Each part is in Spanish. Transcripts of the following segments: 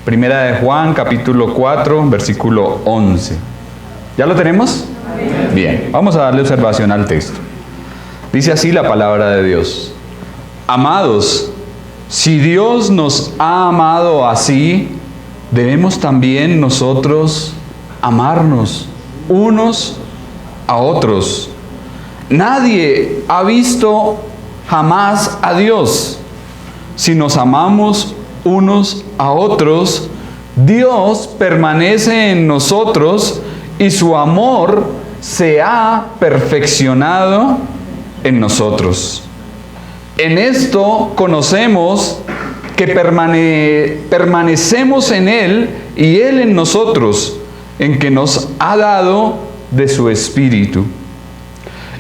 Primera de Juan, capítulo 4, versículo 11. ¿Ya lo tenemos? Amén. Bien, vamos a darle observación al texto. Dice así la palabra de Dios. Amados, si Dios nos ha amado así, debemos también nosotros amarnos unos a otros. Nadie ha visto jamás a Dios. Si nos amamos unos a otros, Dios permanece en nosotros y su amor se ha perfeccionado en nosotros. En esto conocemos que permanecemos en Él y Él en nosotros, en que nos ha dado de su Espíritu.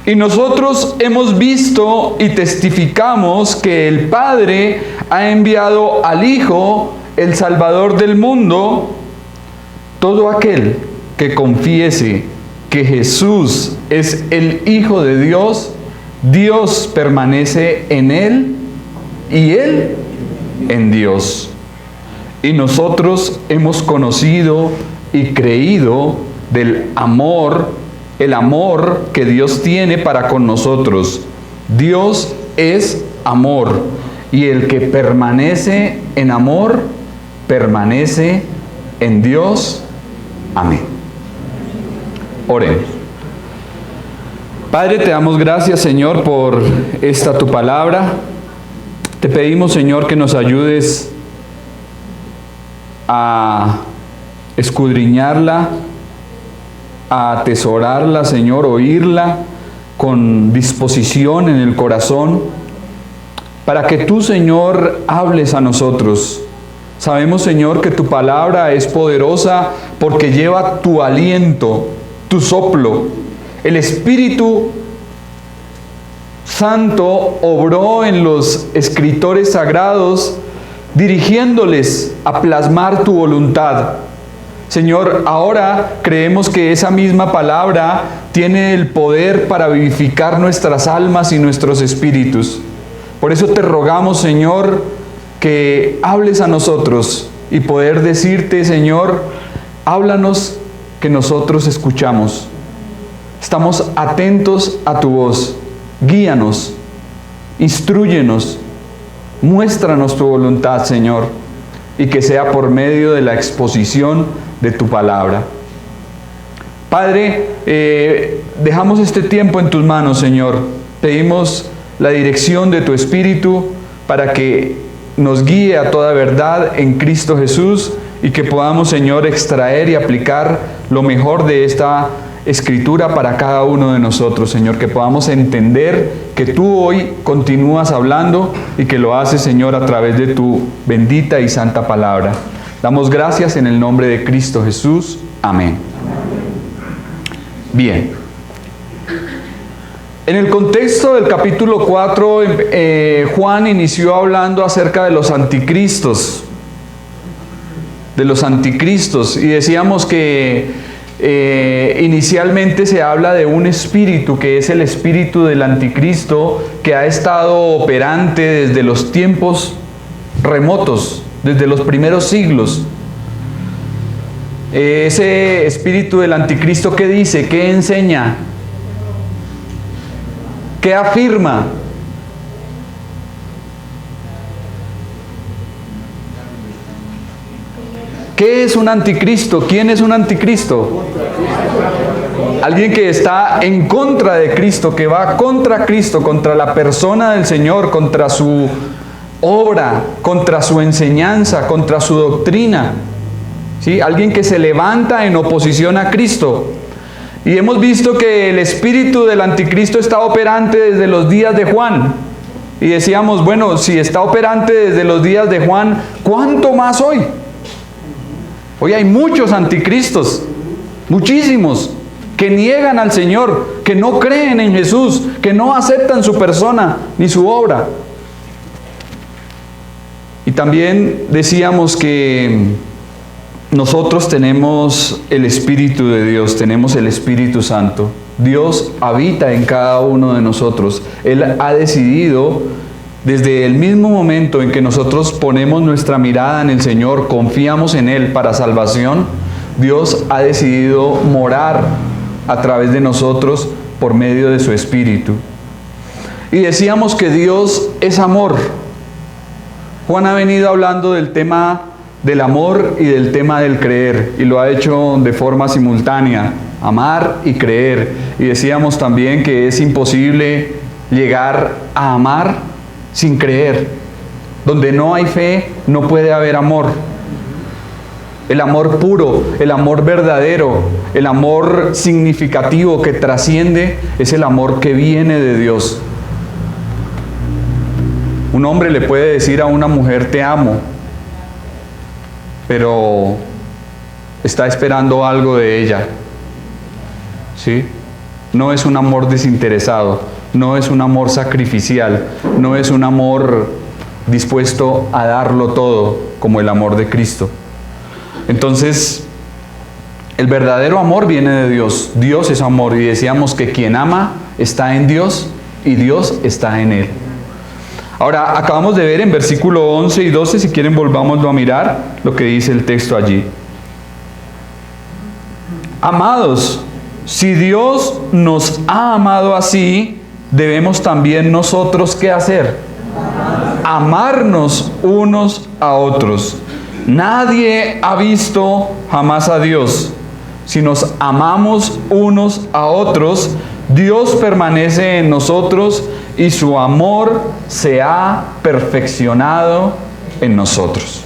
Y nosotros hemos visto y testificamos que el Padre ha enviado al Hijo, el Salvador del mundo. Todo aquel que confiese que Jesús es el Hijo de Dios, Dios permanece en Él y Él en Dios. Y nosotros hemos conocido y creído del amor, el amor que Dios tiene para con nosotros. Dios es amor, y el que permanece en amor, permanece en Dios. Amén. Oremos. Padre, te damos gracias, Señor, por esta tu palabra. Te pedimos, Señor, que nos ayudes a escudriñarla, a atesorarla, Señor, oírla con disposición en el corazón, para que tú, Señor, hables a nosotros. Sabemos, Señor, que tu palabra es poderosa porque lleva tu aliento, tu soplo. El Espíritu Santo obró en los escritores sagrados, dirigiéndoles a plasmar tu voluntad. Señor, ahora creemos que esa misma palabra tiene el poder para vivificar nuestras almas y nuestros espíritus. Por eso te rogamos, Señor, que hables a nosotros y poder decirte, Señor, háblanos, que nosotros escuchamos. Estamos atentos a tu voz. Guíanos, instrúyenos, muéstranos tu voluntad, Señor, y que sea por medio de la exposición de tu palabra. Padre, dejamos este tiempo en tus manos, Señor. Pedimos la dirección de tu Espíritu para que nos guíe a toda verdad en Cristo Jesús y que podamos, Señor, extraer y aplicar lo mejor de esta Escritura para cada uno de nosotros, Señor, que podamos entender que tú hoy continúas hablando y que lo haces, Señor, a través de tu bendita y santa palabra. Damos gracias en el nombre de Cristo Jesús. Amén. Bien. En el contexto del capítulo 4, Juan inició hablando acerca de los anticristos. Y decíamos que inicialmente se habla de un espíritu que es el espíritu del anticristo, que ha estado operante desde los tiempos remotos, desde los primeros siglos. Ese espíritu del anticristo, ¿qué dice? ¿Qué enseña? ¿Qué afirma? ¿Qué es un anticristo? ¿Quién es un anticristo? Alguien que está en contra de Cristo, que va contra Cristo, contra la persona del Señor, contra su obra, contra su enseñanza, contra su doctrina. ¿Sí? Alguien que se levanta en oposición a Cristo. Y hemos visto que el espíritu del anticristo está operante desde los días de Juan. Y decíamos, bueno, si está operante desde los días de Juan, ¿cuánto más hoy? Hoy hay muchos anticristos, muchísimos, que niegan al Señor, que no creen en Jesús, que no aceptan su persona ni su obra. Y también decíamos que nosotros tenemos el Espíritu de Dios, tenemos el Espíritu Santo. Dios habita en cada uno de nosotros. Él ha decidido Desde el mismo momento en que nosotros ponemos nuestra mirada en el Señor, confiamos en Él para salvación, Dios ha decidido morar a través de nosotros por medio de su Espíritu. Y decíamos que Dios es amor. Juan ha venido hablando del tema del amor y del tema del creer, y lo ha hecho de forma simultánea, amar y creer. Y decíamos también que es imposible llegar a amar sin creer. Donde no hay fe, no puede haber amor. El amor puro, el amor verdadero, el amor significativo que trasciende, es el amor que viene de Dios. Un hombre le puede decir a una mujer, te amo, pero está esperando algo de ella. ¿Sí? No es un amor desinteresado, no es un amor sacrificial, no es un amor dispuesto a darlo todo como el amor de Cristo. Entonces, el verdadero amor viene de Dios. Dios es amor, y decíamos que quien ama está en Dios y Dios está en él. Ahora, acabamos de ver en versículo 11 y 12, si quieren volvámoslo a mirar, lo que dice el texto allí. Amados, si Dios nos ha amado así, debemos también nosotros, ¿qué hacer? Amarnos unos a otros. Nadie ha visto jamás a Dios. Si nos amamos unos a otros, Dios permanece en nosotros y su amor se ha perfeccionado en nosotros.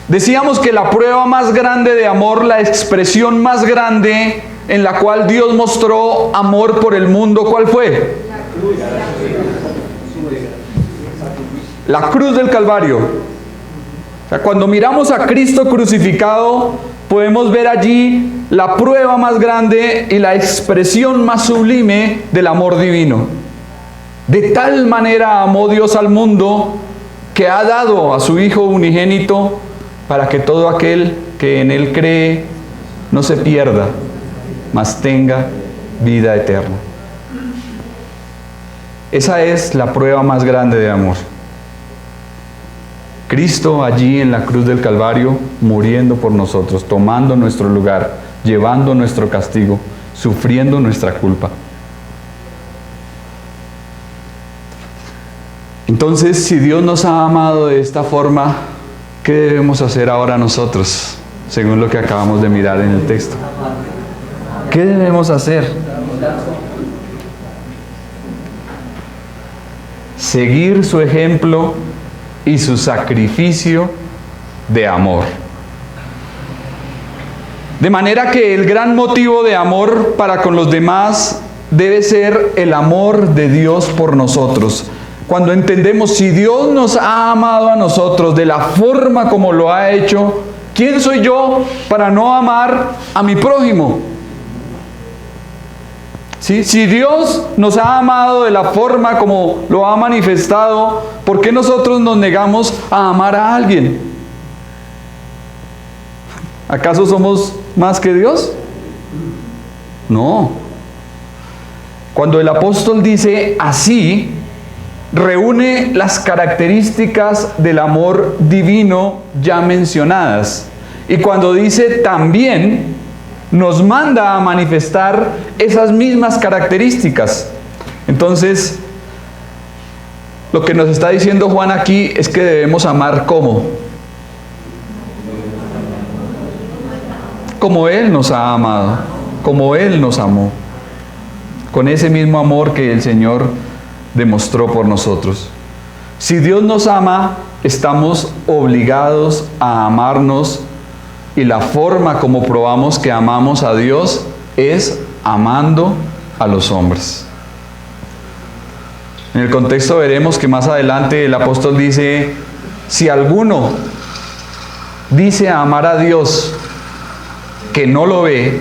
Decíamos que la prueba más grande de amor, la expresión más grande en la cual Dios mostró amor por el mundo, ¿cuál fue? La cruz del Calvario. O sea, cuando miramos a Cristo crucificado, podemos ver allí la prueba más grande y la expresión más sublime del amor divino. De tal manera amó Dios al mundo que ha dado a su Hijo unigénito para que todo aquel que en Él cree no se pierda, mas tenga vida eterna. Esa es la prueba más grande de amor. Cristo allí en la cruz del Calvario, muriendo por nosotros, tomando nuestro lugar, llevando nuestro castigo, sufriendo nuestra culpa. Entonces, si Dios nos ha amado de esta forma, ¿qué debemos hacer ahora nosotros, según lo que acabamos de mirar en el texto? ¿Qué debemos hacer? Seguir su ejemplo y su sacrificio de amor. De manera que el gran motivo de amor para con los demás debe ser el amor de Dios por nosotros. Cuando entendemos, si Dios nos ha amado a nosotros de la forma como lo ha hecho, ¿quién soy yo para no amar a mi prójimo? ¿Sí? Si Dios nos ha amado de la forma como lo ha manifestado, ¿por qué nosotros nos negamos a amar a alguien? ¿Acaso somos más que Dios? No. Cuando el apóstol dice así, reúne las características del amor divino ya mencionadas. Y cuando dice también, nos manda a manifestar esas mismas características. Entonces, lo que nos está diciendo Juan aquí es que debemos amar ¿cómo? Como Él nos ha amado, como Él nos amó, con ese mismo amor que el Señor demostró por nosotros. Si Dios nos ama, estamos obligados a amarnos. Y la forma como probamos que amamos a Dios es amando a los hombres. En el contexto veremos que más adelante el apóstol dice, si alguno dice amar a Dios que no lo ve,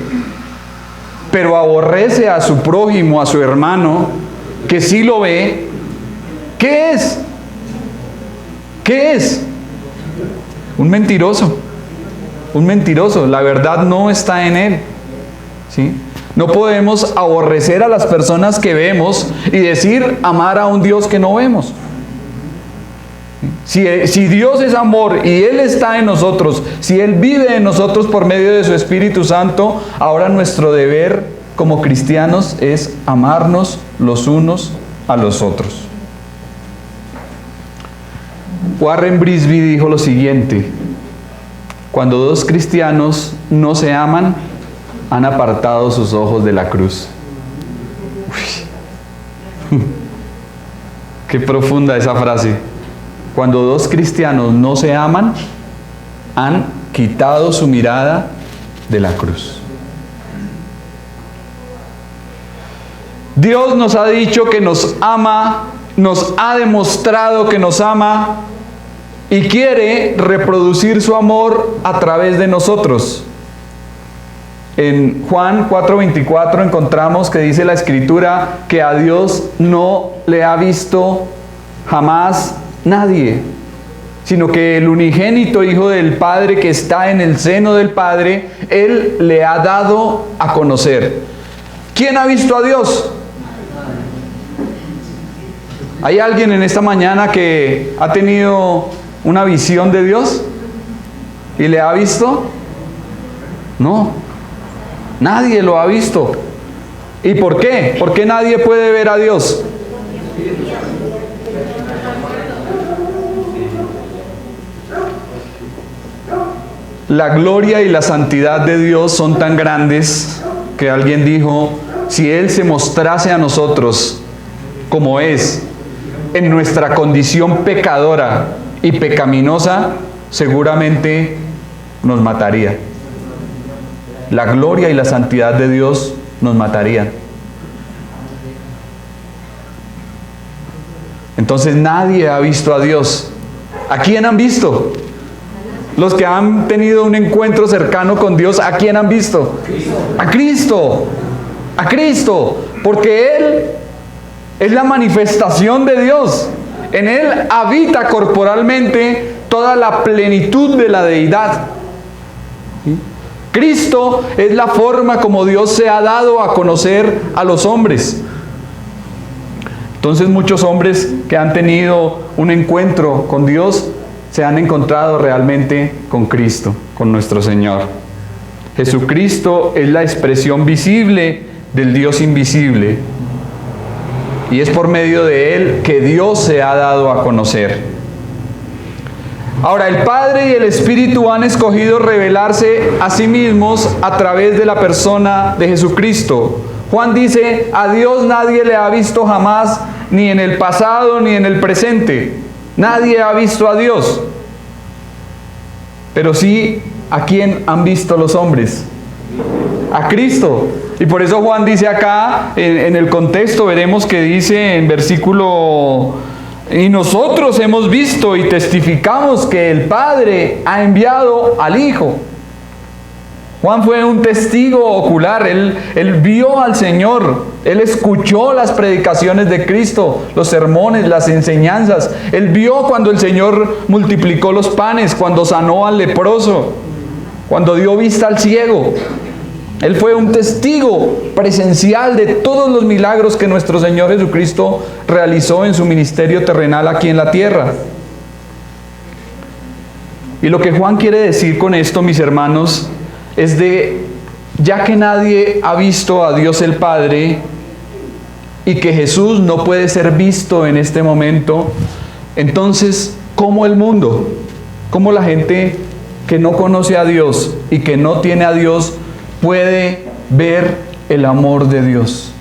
pero aborrece a su prójimo, a su hermano, que sí lo ve, ¿qué es? ¿Qué es? Un mentiroso. Un mentiroso, la verdad no está en él. ¿Sí? No podemos aborrecer a las personas que vemos y decir amar a un Dios que no vemos. Si Dios es amor y Él está en nosotros, si Él vive en nosotros por medio de su Espíritu Santo, ahora nuestro deber como cristianos es amarnos los unos a los otros. Warren Brisby dijo lo siguiente: cuando dos cristianos no se aman, han apartado sus ojos de la cruz. Uy. Qué profunda esa frase. Cuando dos cristianos no se aman, han quitado su mirada de la cruz. Dios nos ha dicho que nos ama, nos ha demostrado que nos ama y quiere reproducir su amor a través de nosotros. En Juan 4:24 encontramos que dice la Escritura que a Dios no le ha visto jamás nadie, sino que el unigénito Hijo del Padre que está en el seno del Padre, Él le ha dado a conocer. ¿Quién ha visto a Dios? ¿Hay alguien en esta mañana que ha tenido una visión de Dios y le ha visto? No, nadie lo ha visto. ¿Y por qué? ¿Por qué nadie puede ver a Dios? La gloria y la santidad de Dios son tan grandes que alguien dijo, si Él se mostrase a nosotros como es, en nuestra condición pecadora y pecaminosa, seguramente nos mataría. La gloria y la santidad de Dios nos matarían. Entonces nadie ha visto a Dios. ¿A quién han visto? Los que han tenido un encuentro cercano con Dios, ¿a quién han visto? A Cristo. A Cristo. Porque Él es la manifestación de Dios. En Él habita corporalmente toda la plenitud de la deidad. ¿Sí? Cristo es la forma como Dios se ha dado a conocer a los hombres. Entonces muchos hombres que han tenido un encuentro con Dios se han encontrado realmente con Cristo, con nuestro Señor. Jesucristo es la expresión visible del Dios invisible. Y es por medio de Él que Dios se ha dado a conocer. Ahora, el Padre y el Espíritu han escogido revelarse a sí mismos a través de la persona de Jesucristo. Juan dice, a Dios nadie le ha visto jamás, ni en el pasado ni en el presente. Nadie ha visto a Dios. Pero sí, ¿a quién han visto los hombres? A Cristo. Y por eso Juan dice acá, en el contexto veremos que dice en versículo, y nosotros hemos visto y testificamos que el Padre ha enviado al Hijo. Juan fue un testigo ocular, él vio al Señor, él escuchó las predicaciones de Cristo, los sermones, las enseñanzas. Él vio cuando el Señor multiplicó los panes, cuando sanó al leproso, cuando dio vista al ciego. Él fue un testigo presencial de todos los milagros que nuestro Señor Jesucristo realizó en su ministerio terrenal aquí en la tierra. Y lo que Juan quiere decir con esto, mis hermanos, es ya que nadie ha visto a Dios el Padre y que Jesús no puede ser visto en este momento, entonces, ¿cómo el mundo, cómo la gente que no conoce a Dios y que no tiene a Dios puede ver el amor de Dios?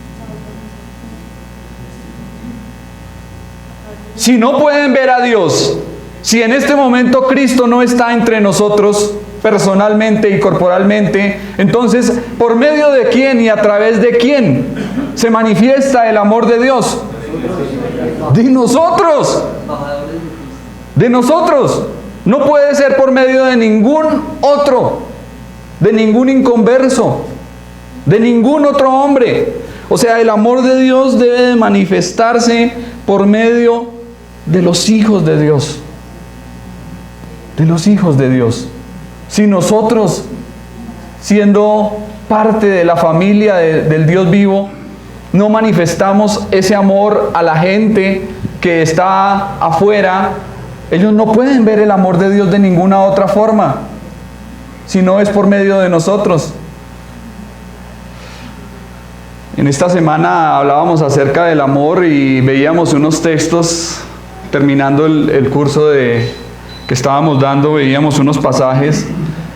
Si no pueden ver a Dios, si en este momento Cristo no está entre nosotros personalmente y corporalmente, entonces, ¿por medio de quién y a través de quién se manifiesta el amor de Dios? De nosotros. De nosotros. No puede ser por medio de ningún otro, de ningún inconverso, de ningún otro hombre. O sea, el amor de Dios debe de manifestarse por medio de los hijos de Dios. De los hijos de Dios. Si nosotros, siendo parte de la familia del Dios vivo, no manifestamos ese amor a la gente que está afuera, ellos no pueden ver el amor de Dios de ninguna otra forma, si no es por medio de nosotros. En esta semana hablábamos acerca del amor y veíamos unos textos, terminando el curso que estábamos dando, veíamos unos pasajes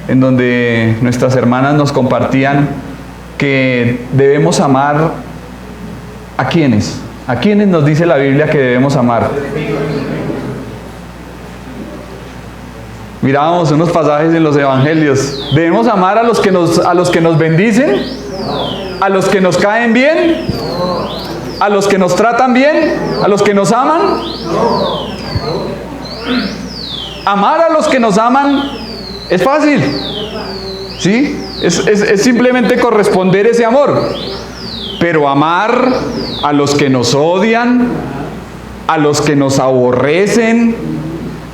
en donde nuestras hermanas nos compartían que debemos amar ¿a quiénes? ¿A quiénes nos dice la Biblia que debemos amar? Mirábamos unos pasajes en los evangelios. ¿Debemos amar a los que nos bendicen? ¿A los que nos caen bien? ¿A los que nos tratan bien? ¿A los que nos aman? Amar a los que nos aman es fácil, ¿sí? Es simplemente corresponder ese amor. Pero amar a los que nos odian, a los que nos aborrecen,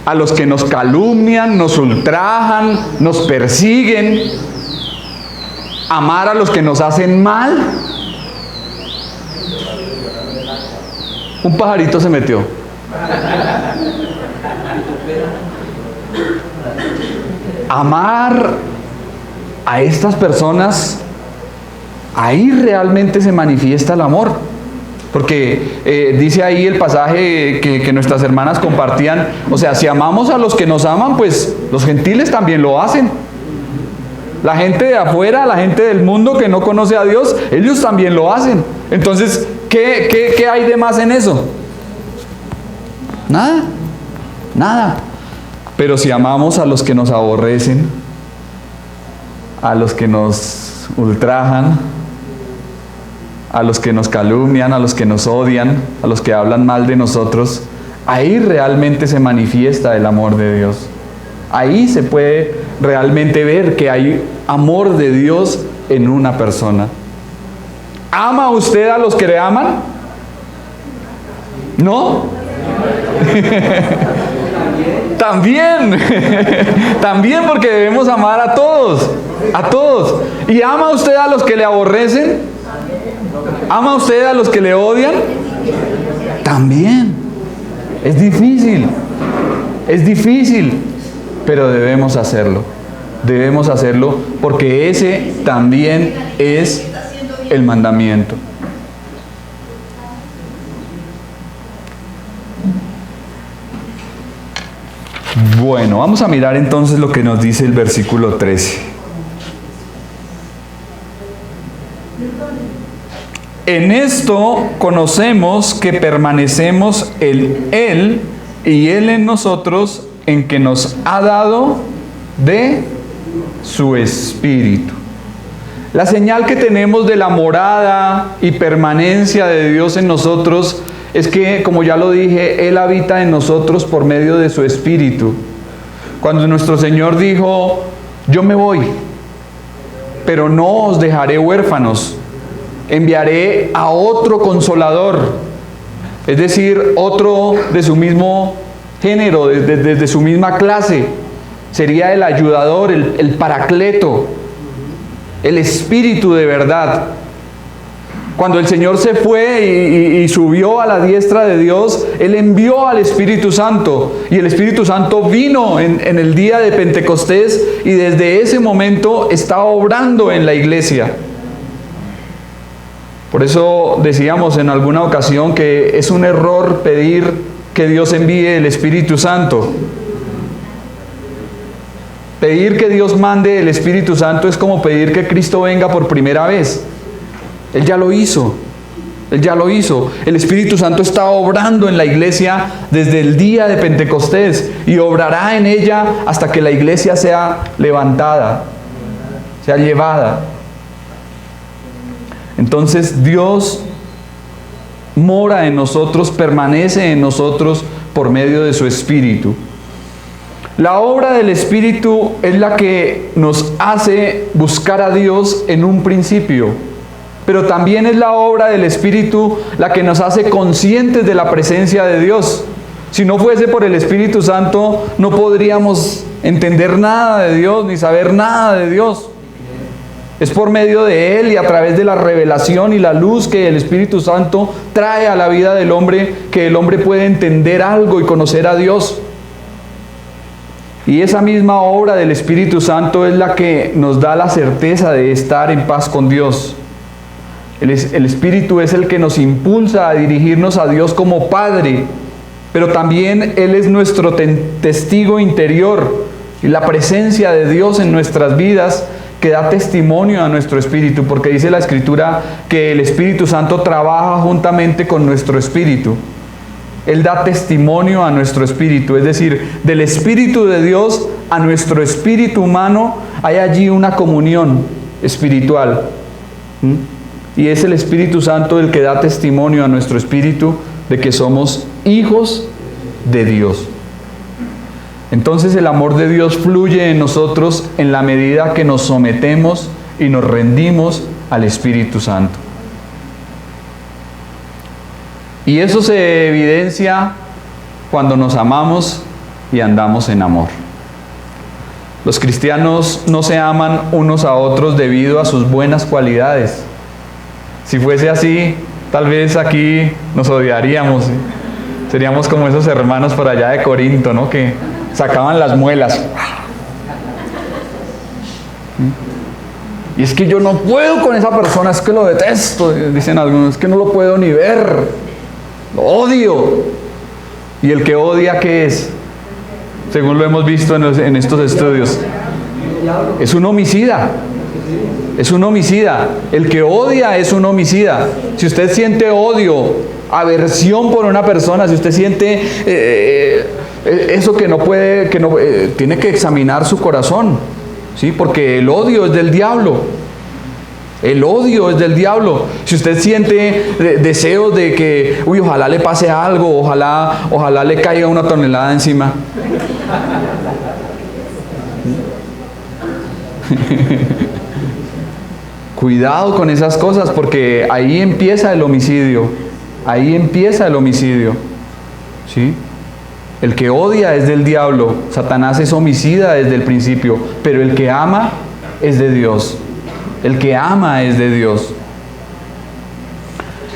a los que nos calumnian, nos ultrajan, nos persiguen, amar a los que nos hacen mal. Un pajarito se metió. Amar a estas personas, ahí realmente se manifiesta el amor. Porque dice ahí el pasaje que nuestras hermanas compartían, o sea, si amamos a los que nos aman, pues los gentiles también lo hacen. La gente de afuera, la gente del mundo que no conoce a Dios, ellos también lo hacen. Entonces, ¿qué hay de más en eso? Nada, nada. Pero si amamos a los que nos aborrecen, a los que nos ultrajan, a los que nos calumnian, a los que nos odian, a los que hablan mal de nosotros, ahí realmente se manifiesta el amor de Dios. Ahí se puede realmente ver que hay amor de Dios en una persona. ¿Ama usted a los que le aman? ¿No? También, también, porque debemos amar a todos, a todos. ¿Y ama usted a los que le aborrecen? ¿Ama usted a los que le odian? También. Es difícil, pero debemos hacerlo. Debemos hacerlo porque ese también es el mandamiento. Bueno, vamos a mirar entonces lo que nos dice el versículo 13. En esto conocemos que permanecemos en Él y Él en nosotros, en que nos ha dado de su Espíritu. La señal que tenemos de la morada y permanencia de Dios en nosotros es que, como ya lo dije, Él habita en nosotros por medio de su Espíritu. Cuando nuestro Señor dijo, yo me voy, pero no os dejaré huérfanos, enviaré a otro consolador, es decir, otro de su mismo género, desde su misma clase, sería el ayudador, el paracleto, el Espíritu de verdad. Cuando el Señor se fue y subió a la diestra de Dios, Él envió al Espíritu Santo, y el Espíritu Santo vino en el día de Pentecostés, y desde ese momento está obrando en la iglesia. Por eso decíamos en alguna ocasión que es un error pedir que Dios envíe el Espíritu Santo. Pedir que Dios mande el Espíritu Santo es como pedir que Cristo venga por primera vez. Él ya lo hizo. Él ya lo hizo. El Espíritu Santo está obrando en la iglesia desde el día de Pentecostés y obrará en ella hasta que la iglesia sea levantada, sea llevada. Entonces Dios mora en nosotros, permanece en nosotros por medio de su Espíritu. La obra del Espíritu es la que nos hace buscar a Dios en un principio, pero también es la obra del Espíritu la que nos hace conscientes de la presencia de Dios. Si no fuese por el Espíritu Santo, no podríamos entender nada de Dios ni saber nada de Dios. Es por medio de Él y a través de la revelación y la luz que el Espíritu Santo trae a la vida del hombre que el hombre puede entender algo y conocer a Dios. Y esa misma obra del Espíritu Santo es la que nos da la certeza de estar en paz con Dios. El Espíritu es el que nos impulsa a dirigirnos a Dios como Padre, pero también Él es nuestro testigo interior y la presencia de Dios en nuestras vidas que da testimonio a nuestro espíritu, porque dice la Escritura que el Espíritu Santo trabaja juntamente con nuestro espíritu. Él da testimonio a nuestro espíritu, es decir, del Espíritu de Dios a nuestro espíritu humano hay allí una comunión espiritual. Y es el Espíritu Santo el que da testimonio a nuestro espíritu de que somos hijos de Dios. Entonces el amor de Dios fluye en nosotros en la medida que nos sometemos y nos rendimos al Espíritu Santo. Y eso se evidencia cuando nos amamos y andamos en amor. Los cristianos no se aman unos a otros debido a sus buenas cualidades. Si fuese así, tal vez aquí nos odiaríamos. Seríamos como esos hermanos por allá de Corinto, ¿no? Que sacaban las muelas. Y es que yo no puedo con esa persona, es que lo detesto, dicen algunos, es que no lo puedo ni ver, lo odio. ¿Y el que odia qué es? Según lo hemos visto en estos estudios, es un homicida. Es un homicida. El que odia es un homicida. Si usted siente odio, aversión por una persona, si usted siente eso que no puede, tiene que examinar su corazón, ¿sí? Porque el odio es del diablo. El odio es del diablo. Si usted siente deseos de que, ojalá le pase algo, ojalá le caiga una tonelada encima. Cuidado con esas cosas, porque ahí empieza el homicidio. Ahí empieza el homicidio. ¿Sí? El que odia es del diablo. Satanás es homicida desde el principio, pero el que ama es de Dios. El que ama es de Dios.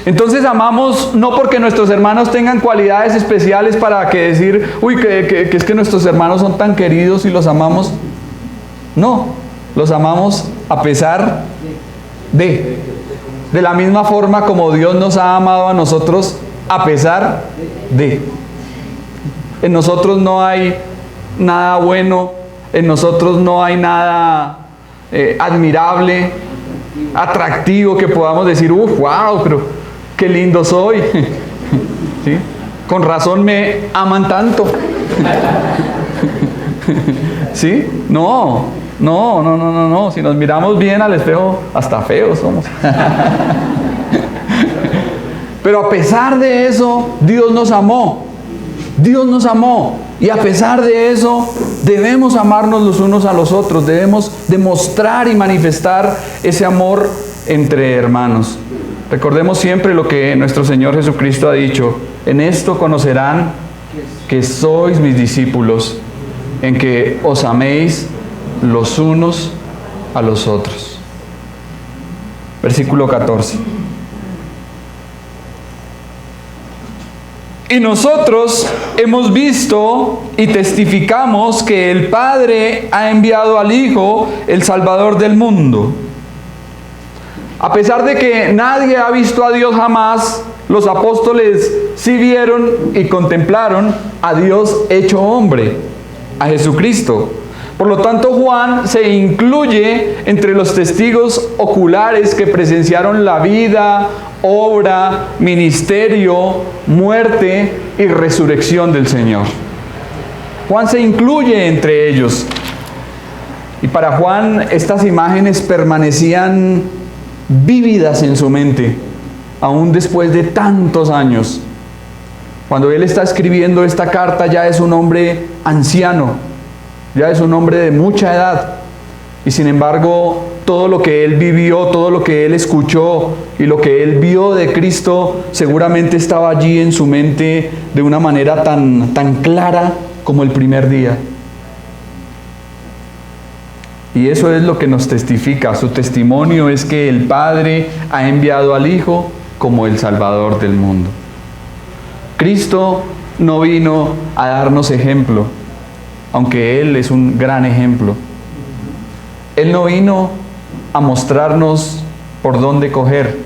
Entonces amamos no porque nuestros hermanos tengan cualidades especiales para que decir, que es que nuestros hermanos son tan queridos y los amamos. No, los amamos a pesar de la misma forma como Dios nos ha amado a nosotros a pesar de. En nosotros no hay nada bueno, en nosotros no hay nada admirable, atractivo que podamos decir, wow, pero qué lindo soy. ¿Sí? Con razón me aman tanto. ¿Sí? No. Si nos miramos bien al espejo, hasta feos somos. Pero a pesar de eso, Dios nos amó. Dios nos amó. Y a pesar de eso, debemos amarnos los unos a los otros. Debemos demostrar y manifestar ese amor entre hermanos. Recordemos siempre lo que nuestro Señor Jesucristo ha dicho. En esto conocerán que sois mis discípulos, en que os améis los unos a los otros. Versículo 14. Y nosotros hemos visto y testificamos que el Padre ha enviado al Hijo, el Salvador del mundo. A pesar de que nadie ha visto a Dios jamás, los apóstoles sí vieron y contemplaron a Dios hecho hombre, a Jesucristo. Por lo tanto, Juan se incluye entre los testigos oculares que presenciaron la vida, obra, ministerio, muerte y resurrección del Señor. Juan se incluye entre ellos. Y para Juan estas imágenes permanecían vívidas en su mente, aún después de tantos años. Cuando él está escribiendo esta carta ya es un hombre anciano, ya es un hombre de mucha edad. Y sin embargo, todo lo que él vivió, todo lo que él escuchó y lo que él vio de Cristo seguramente estaba allí en su mente de una manera tan clara como el primer día. Y eso es lo que nos testifica. Su testimonio es que el Padre ha enviado al Hijo como el Salvador del mundo. Cristo no vino a darnos ejemplo, aunque Él es un gran ejemplo. Él no vino a mostrarnos por dónde coger.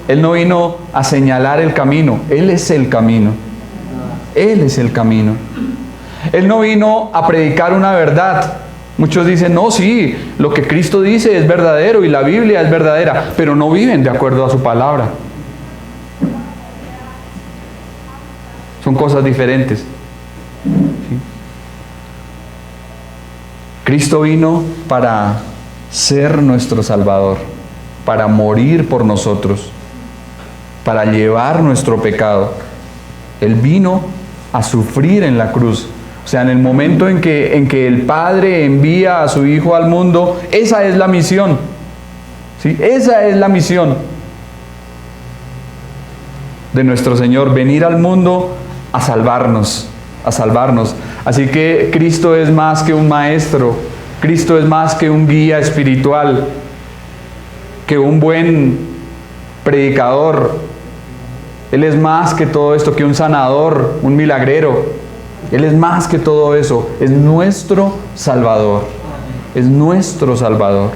Él no vino a señalar el camino. Él es el camino. Él es el camino. Él no vino a predicar una verdad. Muchos dicen, no, sí, lo que Cristo dice es verdadero y la Biblia es verdadera, pero no viven de acuerdo a su palabra. Son cosas diferentes. ¿Sí? Cristo vino para ser nuestro Salvador, para morir por nosotros, para llevar nuestro pecado. Él vino a sufrir en la cruz. O sea, en el momento en que el Padre envía a su Hijo al mundo, esa es la misión. ¿Sí? Esa es la misión de nuestro Señor, venir al mundo a salvarnos, a salvarnos. Así que Cristo es más que un maestro, Cristo es más que un guía espiritual, que un buen predicador. Él es más que todo esto, que un sanador, un milagrero. Él es más que todo eso, es nuestro Salvador, es nuestro Salvador.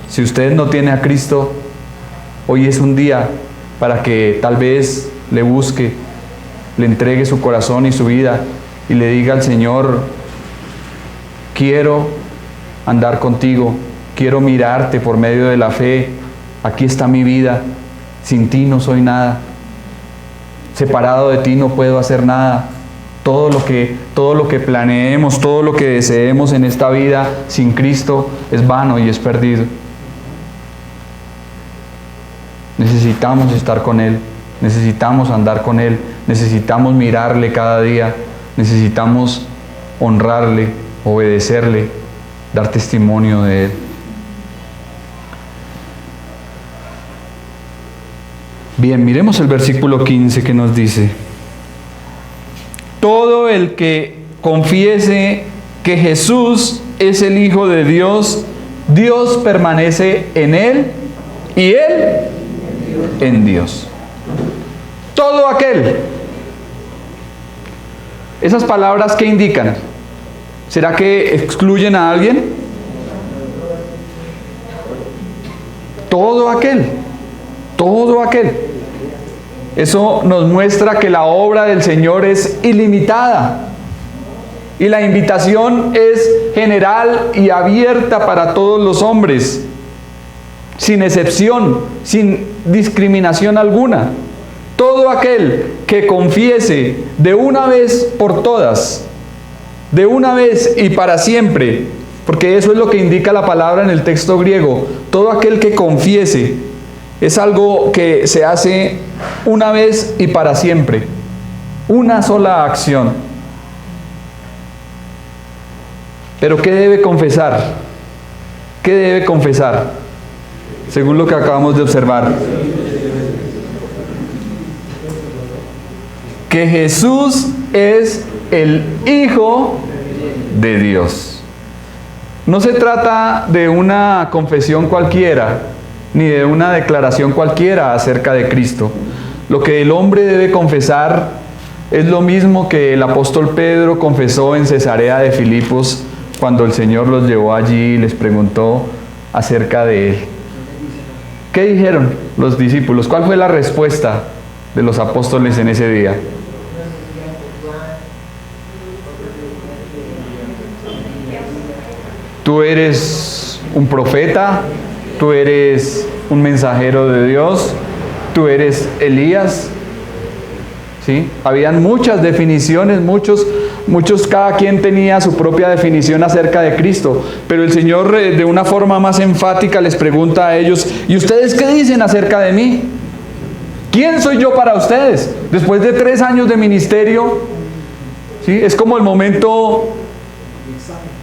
Si usted no tiene a Cristo, hoy es un día para que tal vez le busque, le entregue su corazón y su vida y le diga al Señor, quiero andar contigo, quiero mirarte por medio de la fe, aquí está mi vida, sin ti no soy nada, separado de ti no puedo hacer nada. Todo lo que planeemos, todo lo que deseemos en esta vida sin Cristo es vano y es perdido. Necesitamos estar con Él, necesitamos andar con Él, necesitamos mirarle cada día, necesitamos honrarle, obedecerle, dar testimonio de Él. Bien, miremos el versículo 15 que nos dice: todo el que confiese que Jesús es el Hijo de Dios, Dios permanece en él y él en Dios. Todo aquel. ¿Esas palabras qué indican? ¿Será que excluyen a alguien? Todo aquel. Todo aquel. Eso nos muestra que la obra del Señor es ilimitada y la invitación es general y abierta para todos los hombres, sin excepción, sin discriminación alguna. Todo aquel que confiese de una vez por todas, de una vez y para siempre, porque eso es lo que indica la palabra en el texto griego, todo aquel que confiese. Es algo que se hace una vez y para siempre. Una sola acción. Pero ¿qué debe confesar? ¿Qué debe confesar? Según lo que acabamos de observar. Que Jesús es el Hijo de Dios. No se trata de una confesión cualquiera, ni de una declaración cualquiera acerca de Cristo. Lo que el hombre debe confesar es lo mismo que el apóstol Pedro confesó en Cesarea de Filipos cuando el Señor los llevó allí y les preguntó acerca de Él. ¿Qué dijeron los discípulos? ¿Cuál fue la respuesta de los apóstoles en ese día? Tú eres un profeta, tú eres un mensajero de Dios, tú eres Elías. ¿Sí? Habían muchas definiciones, muchos, cada quien tenía su propia definición acerca de Cristo, pero el Señor de una forma más enfática les pregunta a ellos: ¿y ustedes qué dicen acerca de mí? ¿Quién soy yo para ustedes? Después de 3 años de ministerio, ¿sí? Es como el momento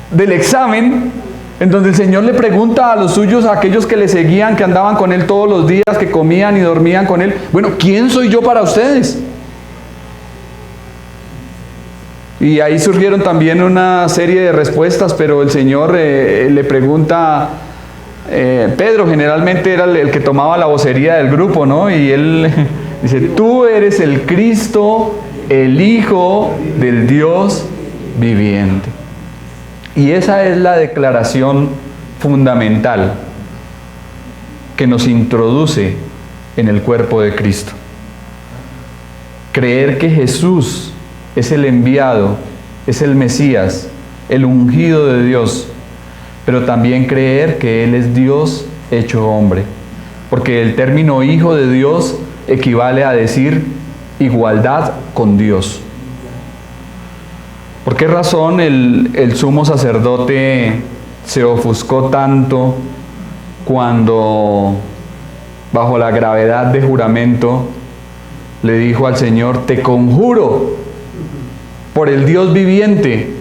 del examen, en donde el Señor le pregunta a los suyos, a aquellos que le seguían, que andaban con Él todos los días, que comían y dormían con Él: bueno, ¿quién soy yo para ustedes? Y ahí surgieron también una serie de respuestas, pero el Señor le pregunta, Pedro generalmente era el que tomaba la vocería del grupo, ¿no? Y él dice, tú eres el Cristo, el Hijo del Dios viviente. Y esa es la declaración fundamental que nos introduce en el cuerpo de Cristo. Creer que Jesús es el enviado, es el Mesías, el ungido de Dios, pero también creer que Él es Dios hecho hombre, porque el término Hijo de Dios equivale a decir igualdad con Dios. ¿Por qué razón el sumo sacerdote se ofuscó tanto cuando, bajo la gravedad de juramento, le dijo al Señor, te conjuro por el Dios viviente,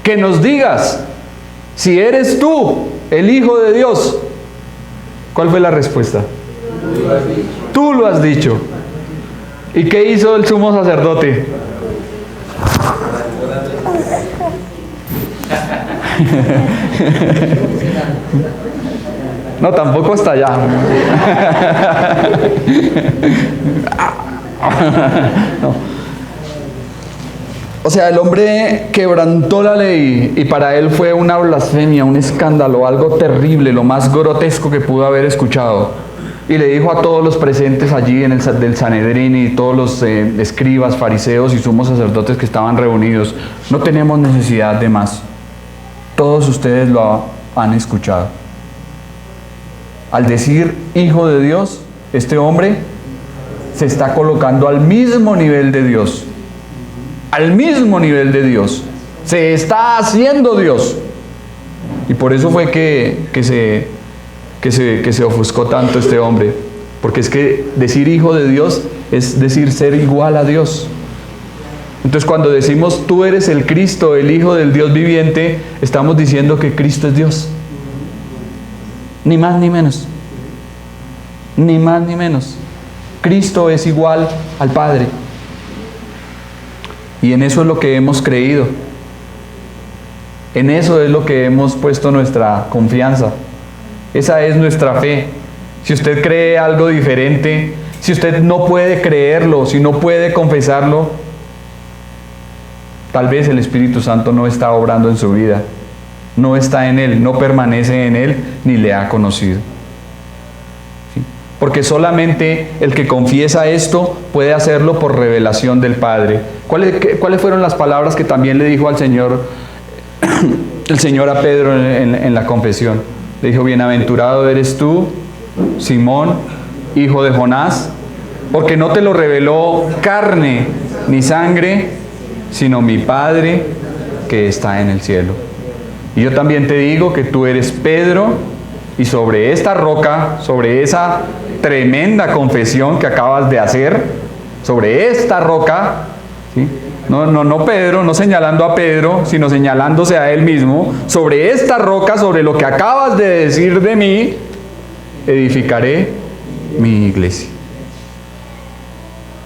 que nos digas si eres tú el Hijo de Dios? ¿Cuál fue la respuesta? Tú lo has dicho. ¿Y qué hizo el sumo sacerdote? No, tampoco hasta allá. No. O sea, el hombre quebrantó la ley y para él fue una blasfemia, un escándalo, algo terrible, lo más grotesco que pudo haber escuchado. Y le dijo a todos los presentes allí en del Sanedrín y todos los escribas, fariseos y sumos sacerdotes que estaban reunidos, no tenemos necesidad de más. Todos ustedes lo han escuchado. Al decir Hijo de Dios, este hombre se está colocando al mismo nivel de Dios. Al mismo nivel de Dios. Se está haciendo Dios. Y por eso fue que se ofuscó tanto este hombre. Porque es que decir Hijo de Dios es decir ser igual a Dios. Entonces cuando decimos tú eres el Cristo, el Hijo del Dios viviente, estamos diciendo que Cristo es Dios. Ni más ni menos. Ni más ni menos. Cristo es igual al Padre. Y en eso es lo que hemos creído. En eso es lo que hemos puesto nuestra confianza. Esa es nuestra fe. Si usted cree algo diferente, si usted no puede creerlo, si no puede confesarlo, tal vez el Espíritu Santo no está obrando en su vida. No está en él, no permanece en él, ni le ha conocido. ¿Sí? Porque solamente el que confiesa esto puede hacerlo por revelación del Padre. ¿Cuáles fueron las palabras que también le dijo al Señor, el Señor a Pedro en la confesión? Le dijo, bienaventurado eres tú, Simón, hijo de Jonás, porque no te lo reveló carne ni sangre, sino mi Padre que está en el cielo. Y yo también te digo que tú eres Pedro, y sobre esta roca, sobre esa tremenda confesión que acabas de hacer, sobre esta roca, ¿sí? No Pedro, no señalando a Pedro, sino señalándose a él mismo, sobre esta roca, sobre lo que acabas de decir de mí, edificaré mi iglesia.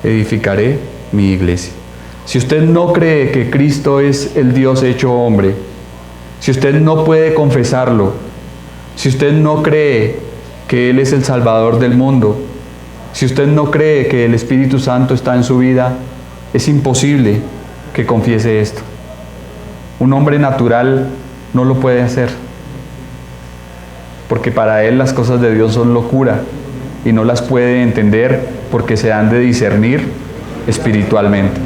Edificaré mi iglesia. Si usted no cree que Cristo es el Dios hecho hombre, si usted no puede confesarlo, si usted no cree que Él es el Salvador del mundo, si usted no cree que el Espíritu Santo está en su vida, es imposible que confiese esto. Un hombre natural no lo puede hacer, porque para él las cosas de Dios son locura y no las puede entender porque se han de discernir espiritualmente.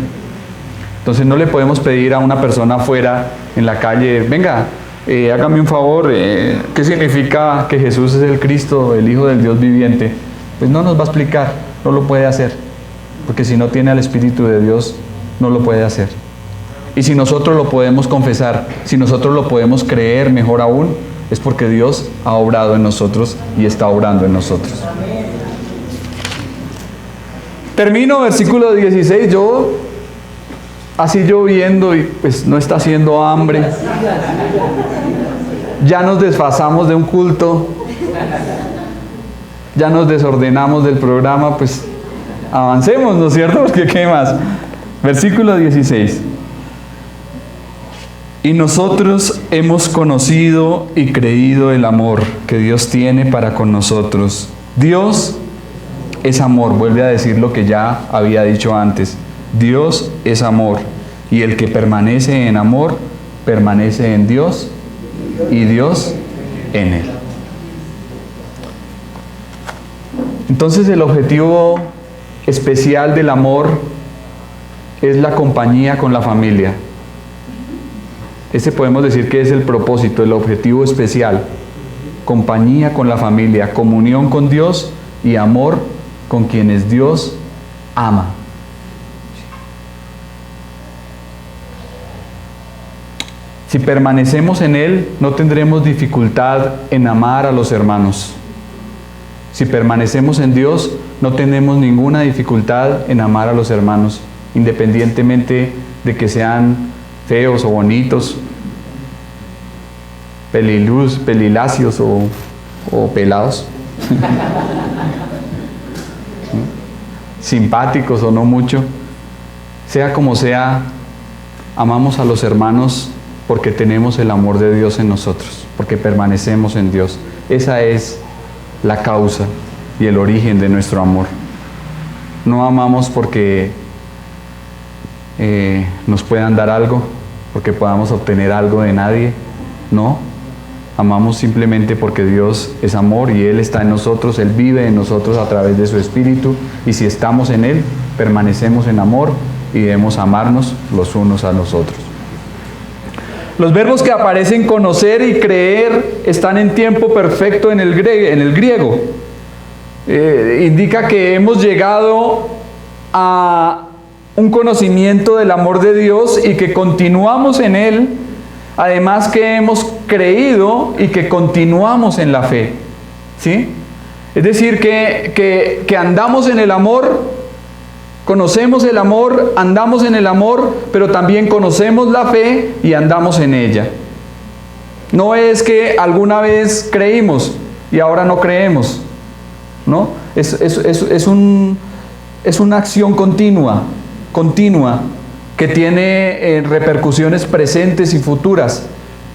Entonces no le podemos pedir a una persona afuera en la calle, venga, hágame un favor, ¿qué significa que Jesús es el Cristo, el Hijo del Dios viviente? Pues no nos va a explicar, no lo puede hacer, porque si no tiene al Espíritu de Dios, no lo puede hacer. Y si nosotros lo podemos confesar, si nosotros lo podemos creer mejor aún, es porque Dios ha obrado en nosotros y está obrando en nosotros. Termino versículo 16, así lloviendo y pues no está haciendo hambre. Ya nos desfasamos de un culto, ya nos desordenamos del programa, pues avancemos, ¿no es cierto? Porque ¿qué más? Versículo 16. Y nosotros hemos conocido y creído el amor que Dios tiene para con nosotros. Dios es amor, vuelve a decir lo que ya había dicho antes. Dios es amor, y el que permanece en amor, permanece en Dios y Dios en él. Entonces el objetivo especial del amor es la compañía con la familia. Ese podemos decir que es el propósito, el objetivo especial. Compañía con la familia, comunión con Dios y amor con quienes Dios ama. Si permanecemos en Él, no tendremos dificultad en amar a los hermanos. Si permanecemos en Dios, no tenemos ninguna dificultad en amar a los hermanos, independientemente de que sean feos o bonitos, pelilacios o pelados, simpáticos o no mucho. Sea como sea, amamos a los hermanos porque tenemos el amor de Dios en nosotros, porque permanecemos en Dios. Esa es la causa y el origen de nuestro amor. No amamos porque nos puedan dar algo, porque podamos obtener algo de nadie. No, amamos simplemente porque Dios es amor y Él está en nosotros, Él vive en nosotros a través de su Espíritu, y si estamos en Él, permanecemos en amor y debemos amarnos los unos a los otros. Los verbos que aparecen conocer y creer están en tiempo perfecto en el griego. Indica que hemos llegado a un conocimiento del amor de Dios y que continuamos en Él, además que hemos creído y que continuamos en la fe. ¿Sí? Es decir, que andamos en el amor, conocemos el amor, andamos en el amor, pero también conocemos la fe y andamos en ella. No es que alguna vez creímos y ahora no creemos, ¿no? Es una acción continua, que tiene repercusiones presentes y futuras.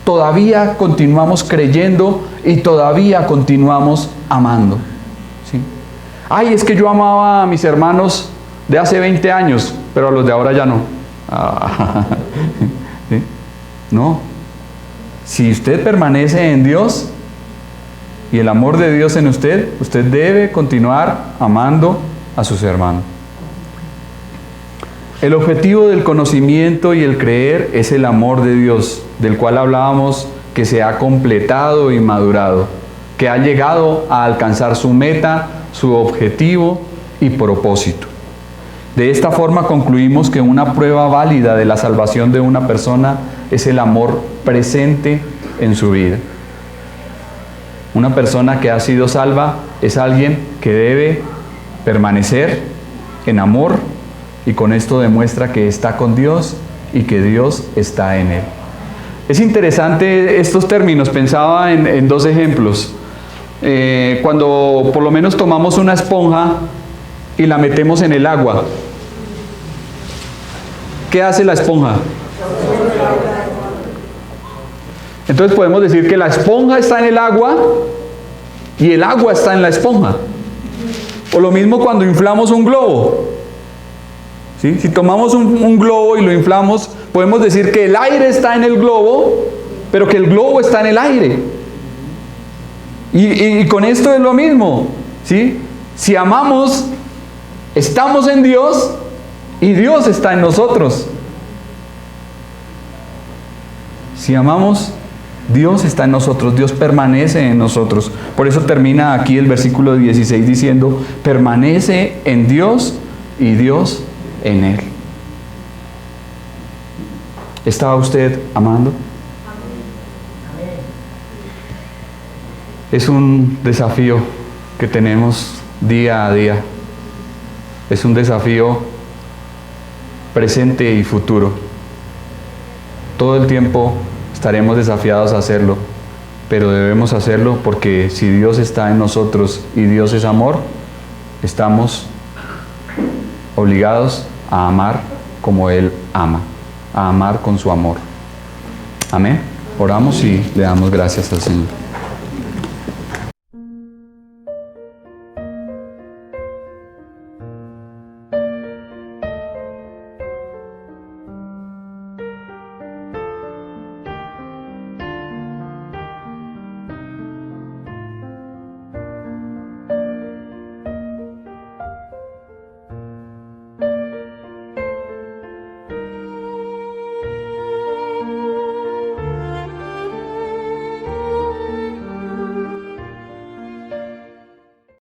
Todavía continuamos creyendo y todavía continuamos amando. ¿Sí? Ay, es que yo amaba a mis hermanos de hace 20 años, pero a los de ahora ya no. ¿Sí? No. Si usted permanece en Dios y el amor de Dios en usted, usted debe continuar amando a sus hermanos. El objetivo del conocimiento y el creer es el amor de Dios, del cual hablábamos, que se ha completado y madurado, que ha llegado a alcanzar su meta, su objetivo y propósito. De esta forma concluimos que una prueba válida de la salvación de una persona es el amor presente en su vida. Una persona que ha sido salva es alguien que debe permanecer en amor, y con esto demuestra que está con Dios y que Dios está en él. Es interesante estos términos. Pensaba en dos ejemplos. Cuando por lo menos tomamos una esponja y la metemos en el agua, ¿qué hace la esponja? Entonces podemos decir que la esponja está en el agua y el agua está en la esponja. O lo mismo cuando inflamos un globo. ¿Sí? Si tomamos un globo y lo inflamos, podemos decir que el aire está en el globo, pero que el globo está en el aire. Y con esto es lo mismo. ¿Sí? Si amamos, estamos en Dios y Dios está en nosotros. Si amamos, Dios está en nosotros, Dios permanece en nosotros. Por eso termina aquí el versículo 16 diciendo: permanece en Dios y Dios en Él. ¿Está usted amando? Es un desafío que tenemos día a día. Es un desafío presente y futuro. Todo el tiempo estaremos desafiados a hacerlo, pero debemos hacerlo porque si Dios está en nosotros y Dios es amor, estamos obligados a amar como Él ama, a amar con su amor. Amén. Oramos y le damos gracias al Señor.